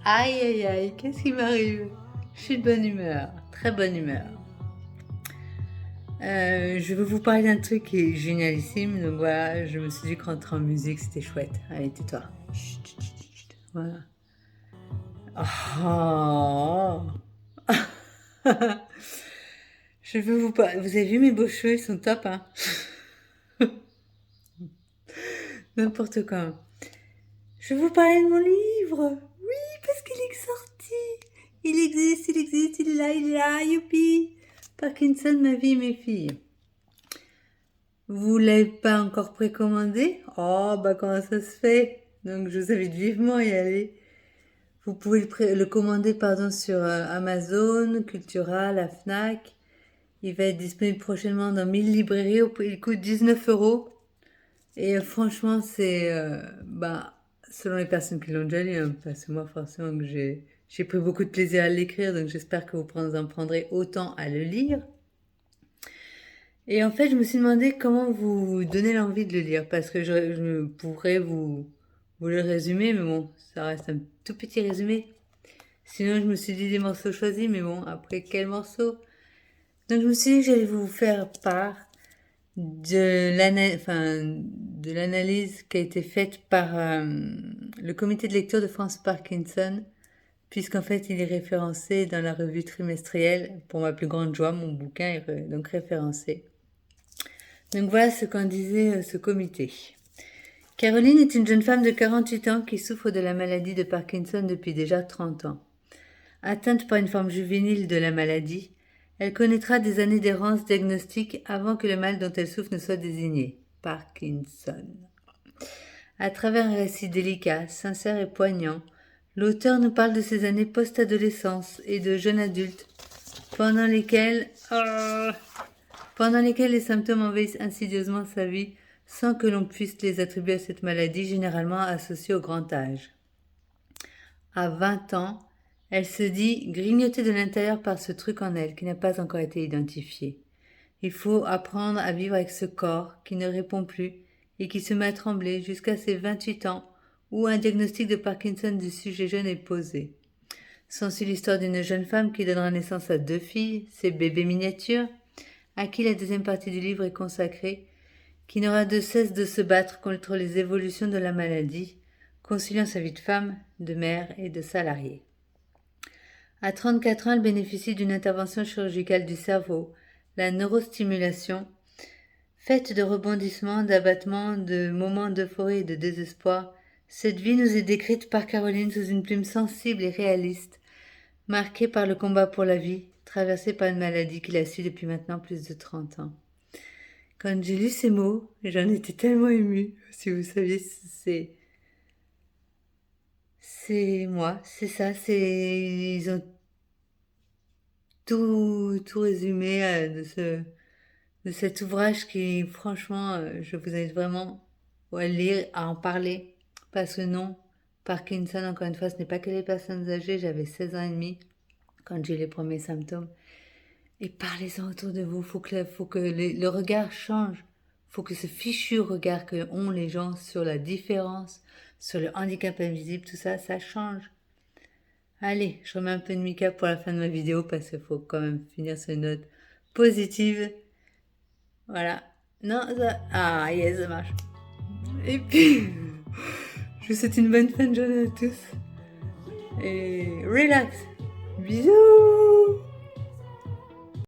Aïe aïe aïe, qu'est-ce qui m'arrive? Je suis de bonne humeur, très bonne humeur. Je vais vous parler d'un truc qui est génialissime, donc voilà, je me suis dit que rentrer en musique c'était chouette. Allez, tais-toi. Chut, chut, chut, chut. Voilà. Oh. Je veux vous parler. Vous avez vu mes beaux cheveux, ils sont top, hein? N'importe quoi. Je vais vous parler de mon livre. Oui, parce qu'il est sorti. Il existe, il est là, youpi. Parkinson, ma vie et mes filles. Vous l'avez pas encore précommandé? Oh, bah comment ça se fait? Donc je vous invite vivement à y aller. Vous pouvez le commander pardon, sur Amazon, Cultura, la Fnac. Il va être disponible prochainement dans 1000 librairies. Il coûte 19 €. Et franchement, c'est, bah, selon les personnes qui l'ont déjà lu, hein, parce que moi, forcément, que j'ai pris beaucoup de plaisir à l'écrire, donc j'espère que vous en prendrez autant à le lire. Et en fait, je me suis demandé comment vous donner l'envie de le lire, parce que je pourrais vous le résumer, mais bon, ça reste un tout petit résumé. Sinon, je me suis dit des morceaux choisis, mais bon, après, quel morceau? Donc, je me suis dit que j'allais vous faire part de l'analyse qui a été faite par le comité de lecture de France Parkinson, puisqu'en fait, il est référencé dans la revue trimestrielle. Pour ma plus grande joie, mon bouquin est donc référencé. Donc voilà ce qu'en disait ce comité. Caroline est une jeune femme de 48 ans qui souffre de la maladie de Parkinson depuis déjà 30 ans. Atteinte par une forme juvénile de la maladie, elle connaîtra des années d'errance diagnostique avant que le mal dont elle souffre ne soit désigné, Parkinson. À travers un récit délicat, sincère et poignant, l'auteur nous parle de ses années post-adolescence et de jeune adulte, pendant lesquelles les symptômes envahissent insidieusement sa vie sans que l'on puisse les attribuer à cette maladie généralement associée au grand âge. À 20 ans, elle se dit grignotée de l'intérieur par ce truc en elle qui n'a pas encore été identifié. Il faut apprendre à vivre avec ce corps qui ne répond plus et qui se met à trembler jusqu'à ses 28 ans où un diagnostic de Parkinson du sujet jeune est posé. S'ensuit l'histoire d'une jeune femme qui donnera naissance à 2 filles, ses bébés miniatures, à qui la deuxième partie du livre est consacrée, qui n'aura de cesse de se battre contre les évolutions de la maladie, conciliant sa vie de femme, de mère et de salariée. À 34 ans, elle bénéficie d'une intervention chirurgicale du cerveau, la neurostimulation, faite de rebondissements, d'abattements, de moments d'euphorie et de désespoir. Cette vie nous est décrite par Caroline sous une plume sensible et réaliste, marquée par le combat pour la vie, traversée par une maladie qui la suit depuis maintenant plus de 30 ans. Quand j'ai lu ces mots, j'en étais tellement émue. Si vous saviez, c'est moi, c'est ça, ils ont tout résumé de cet ouvrage qui, franchement, je vous invite vraiment à le lire, à en parler. Parce que non, Parkinson, encore une fois, ce n'est pas que les personnes âgées. J'avais 16 ans et demi quand j'ai eu les premiers symptômes. Et parlez-en autour de vous. Faut que le regard change. Faut que ce fichu regard que ont les gens sur la différence, sur le handicap invisible, tout ça, ça change. Allez, je remets un peu de mica pour la fin de ma vidéo parce qu'il faut quand même finir sur une note positive. Voilà. Non, ça... Ah, yes, ça marche. Et puis, je vous souhaite une bonne fin de journée à tous. Et relax. Bisous.